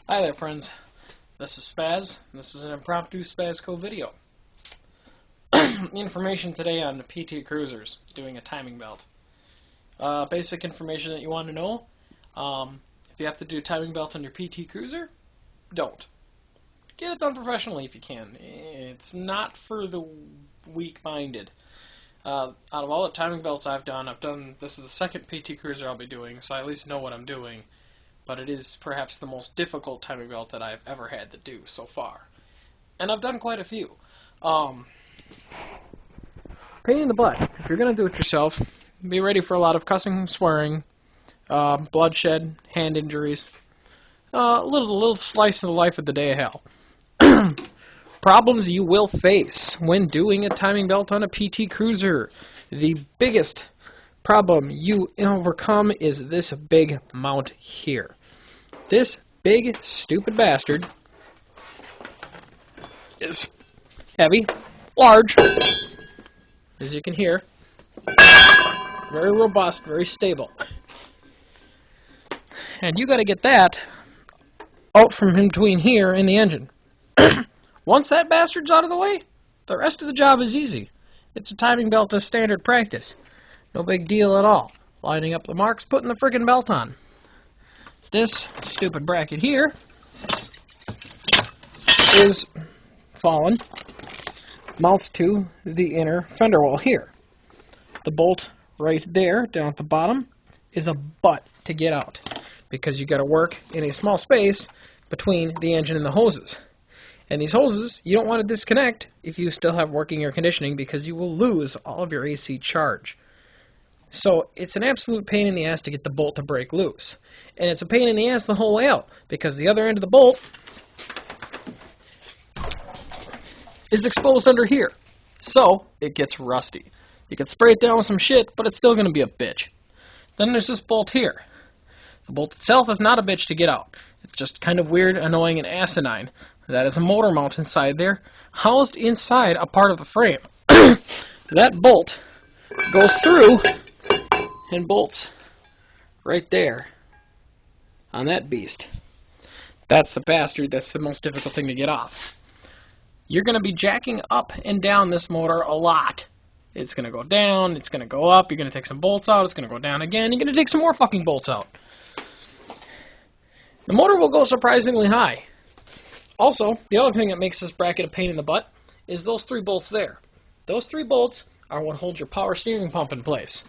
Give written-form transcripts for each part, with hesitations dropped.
Hi there, friends. This is Spaz, and this is an impromptu Spazco video. Information today on the PT Cruisers doing a timing belt. Basic information that you want to know. If you have to do a timing belt on your PT Cruiser, don't. Get it done professionally if you can. It's not for the weak-minded. Out of all the timing belts I've done, this is the second PT Cruiser I'll be doing, so I at least know what I'm doing. But it is perhaps the most difficult timing belt that I've ever had to do so far. And I've done quite a few. Pain in the butt. If you're going to do it yourself, be ready for a lot of cussing, swearing, bloodshed, hand injuries, a little slice of the life of the day of hell. Problems you will face when doing a timing belt on a PT Cruiser. The biggest problem you overcome is this big mount here. This big, stupid bastard is heavy, large, as you can hear, very robust, very stable. And you got to get that out from in between here and the engine. Once that bastard's out of the way, the rest of the job is easy. It's a timing belt as standard practice. No big deal at all. Lining up the marks, putting the friggin' belt on. This stupid bracket here is fallen. Mounts to the inner fender wall here. The bolt right there, down at the bottom, is a butt to get out, because you got to work in a small space between the engine and the hoses. And these hoses, you don't want to disconnect if you still have working air conditioning, because you will lose all of your AC charge. So it's an absolute pain in the ass to get the bolt to break loose. And it's a pain in the ass the whole way out, because the other end of the bolt is exposed under here. So it gets rusty. You can spray it down with some shit, but it's still going to be a bitch. Then there's this bolt here. The bolt itself is not a bitch to get out. It's just kind of weird, annoying, and asinine. That is a motor mount inside there, housed inside a part of the frame. That bolt goes through and bolts right there on that beast. That's the bastard. That's the most difficult thing to get off. You're going to be jacking up and down this motor a lot. It's going to go down, it's going to go up, you're going to take some bolts out, it's going to go down again, you're going to take some more fucking bolts out. The motor will go surprisingly high. Also, the other thing that makes this bracket a pain in the butt is those 3 bolts there. Those 3 bolts are what holds your power steering pump in place,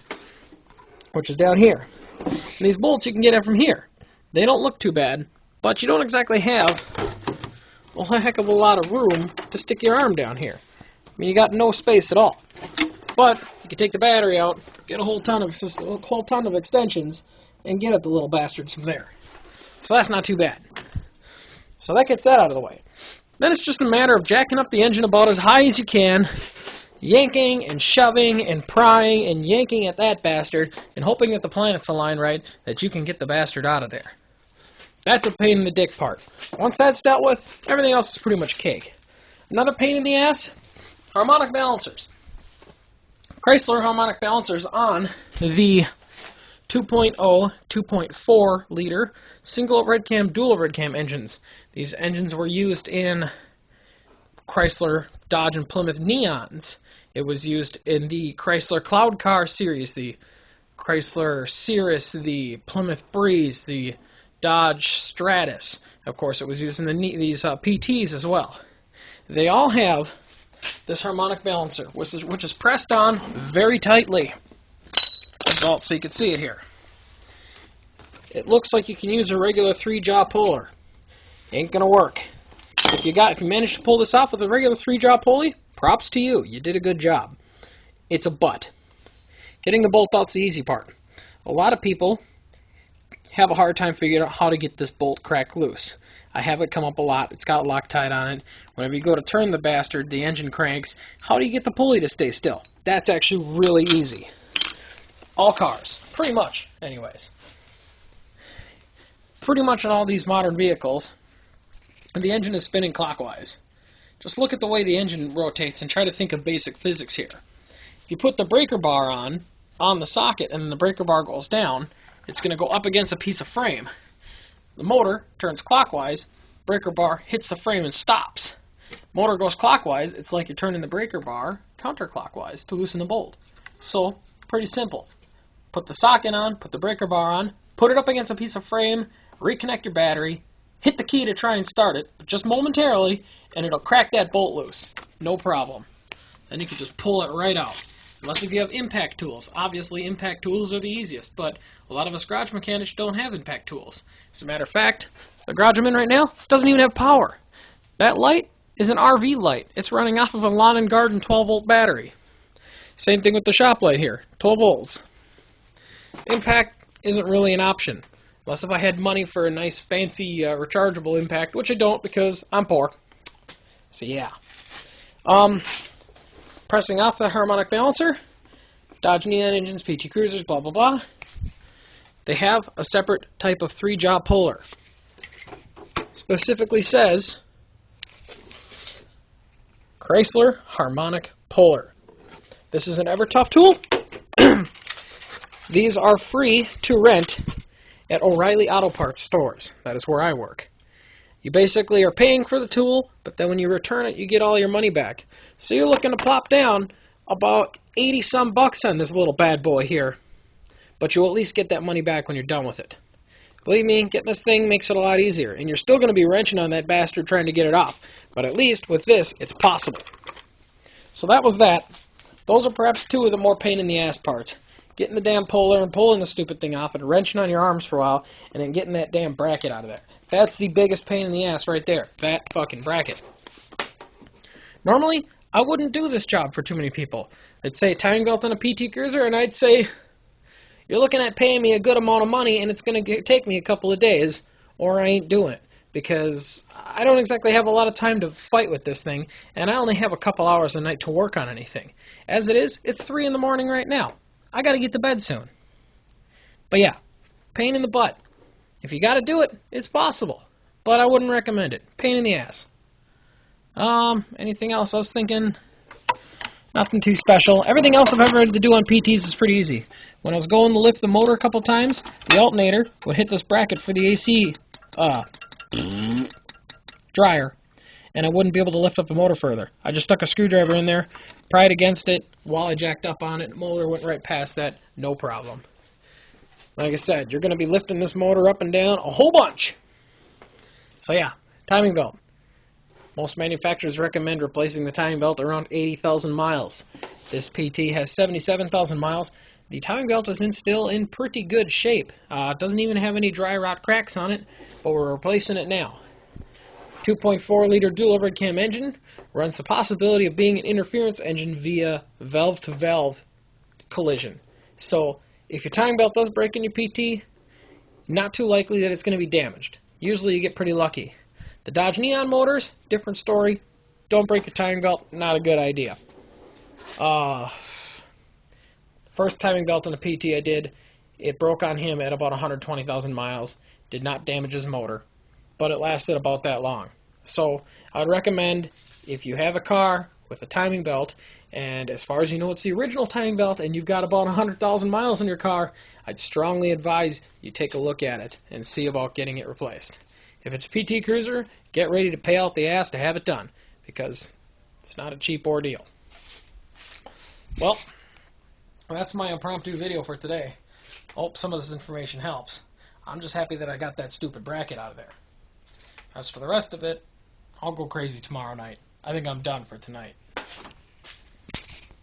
which is down here. And these bolts you can get it from here. They don't look too bad, but you don't exactly have a heck of a lot of room to stick your arm down here. I mean, you got no space at all. But you can take the battery out, get a whole ton of extensions, and get at the little bastards from there. So that's not too bad. So that gets that out of the way. Then it's just a matter of jacking up the engine about as high as you can, yanking and shoving and prying and yanking at that bastard, and hoping that the planets align right, that you can get the bastard out of there. That's a pain in the dick part. Once that's dealt with, everything else is pretty much cake. Another pain in the ass, harmonic balancers. Chrysler harmonic balancers on the 2.0, 2.4 liter single red cam, dual red cam engines. These engines were used in Chrysler, Dodge, and Plymouth Neons. It was used in the Chrysler Cloud Car series, the Chrysler Cirrus, the Plymouth Breeze, the Dodge Stratus. Of course, it was used in these PTs as well. They all have this harmonic balancer, which is pressed on very tightly. So you can see it here. It looks like you can use a regular 3-jaw puller. Ain't gonna work. If you managed to pull this off with a regular 3-jaw pulley, props to you. You did a good job. It's a butt. Getting the bolt out's the easy part. A lot of people have a hard time figuring out how to get this bolt cracked loose. I have it come up a lot. It's got Loctite on it. Whenever you go to turn the bastard, the engine cranks. How do you get the pulley to stay still? That's actually really easy. All cars. Pretty much, anyways. Pretty much on all these modern vehicles, the engine is spinning clockwise. Just look at the way the engine rotates and try to think of basic physics here. If you put the breaker bar on the socket and then the breaker bar goes down, it's going to go up against a piece of frame. The motor turns clockwise, breaker bar hits the frame and stops. Motor goes clockwise, it's like you're turning the breaker bar counterclockwise to loosen the bolt. So, pretty simple. Put the socket on, put the breaker bar on, put it up against a piece of frame, reconnect your battery, hit the key to try and start it, but just momentarily, and it'll crack that bolt loose. No problem. Then you can just pull it right out. Unless if you have impact tools. Obviously, impact tools are the easiest, but a lot of us garage mechanics don't have impact tools. As a matter of fact, the garage I'm in right now doesn't even have power. That light is an RV light. It's running off of a lawn and garden 12-volt battery. Same thing with the shop light here, 12 volts. Impact isn't really an option, unless if I had money for a nice fancy rechargeable impact, which I don't because I'm poor. So yeah. Pressing off that harmonic balancer, Dodge Neon engines, PT Cruisers, blah blah blah. They have a separate type of 3-jaw puller. Specifically says Chrysler Harmonic Puller. This is an ever tough tool. These are free to rent at O'Reilly Auto Parts stores. That is where I work. You basically are paying for the tool, but then when you return it, you get all your money back. So you're looking to plop down about 80-some bucks on this little bad boy here. But you'll at least get that money back when you're done with it. Believe me, getting this thing makes it a lot easier. And you're still going to be wrenching on that bastard trying to get it off. But at least with this, it's possible. So that was that. Those are perhaps two of the more pain-in-the-ass parts. Getting the damn puller and pulling the stupid thing off and wrenching on your arms for a while and then getting that damn bracket out of there. That's the biggest pain in the ass right there. That fucking bracket. Normally, I wouldn't do this job for too many people. They'd say timing belt on a PT Cruiser and I'd say, you're looking at paying me a good amount of money and it's going to take me a couple of days or I ain't doing it. Because I don't exactly have a lot of time to fight with this thing and I only have a couple hours a night to work on anything. As it is, it's 3 in the morning right now. I got to get to bed soon. But yeah, pain in the butt. If you got to do it, it's possible. But I wouldn't recommend it. Pain in the ass. Anything else? I was thinking nothing too special. Everything else I've ever had to do on PTs is pretty easy. When I was going to lift the motor a couple times, the alternator would hit this bracket for the AC dryer, and I wouldn't be able to lift up the motor further. I just stuck a screwdriver in there, pried against it while I jacked up on it. The motor went right past that, no problem. Like I said, you're going to be lifting this motor up and down a whole bunch. So yeah, timing belt. Most manufacturers recommend replacing the timing belt around 80,000 miles. This PT has 77,000 miles. The timing belt is still in pretty good shape. It doesn't even have any dry rot cracks on it, but we're replacing it now. 2.4-liter dual overhead cam engine runs the possibility of being an interference engine via valve-to-valve collision. So if your timing belt does break in your PT, not too likely that it's going to be damaged. Usually you get pretty lucky. The Dodge Neon motors, different story. Don't break your timing belt, not a good idea. First timing belt on a PT I did, it broke on him at about 120,000 miles. Did not damage his motor, but it lasted about that long. So I'd recommend if you have a car with a timing belt, and as far as you know it's the original timing belt, and you've got about 100,000 miles in your car, I'd strongly advise you take a look at it and see about getting it replaced. If it's a PT Cruiser, get ready to pay out the ass to have it done, because it's not a cheap ordeal. Well, that's my impromptu video for today. Hope some of this information helps. I'm just happy that I got that stupid bracket out of there. As for the rest of it, I'll go crazy tomorrow night. I think I'm done for tonight.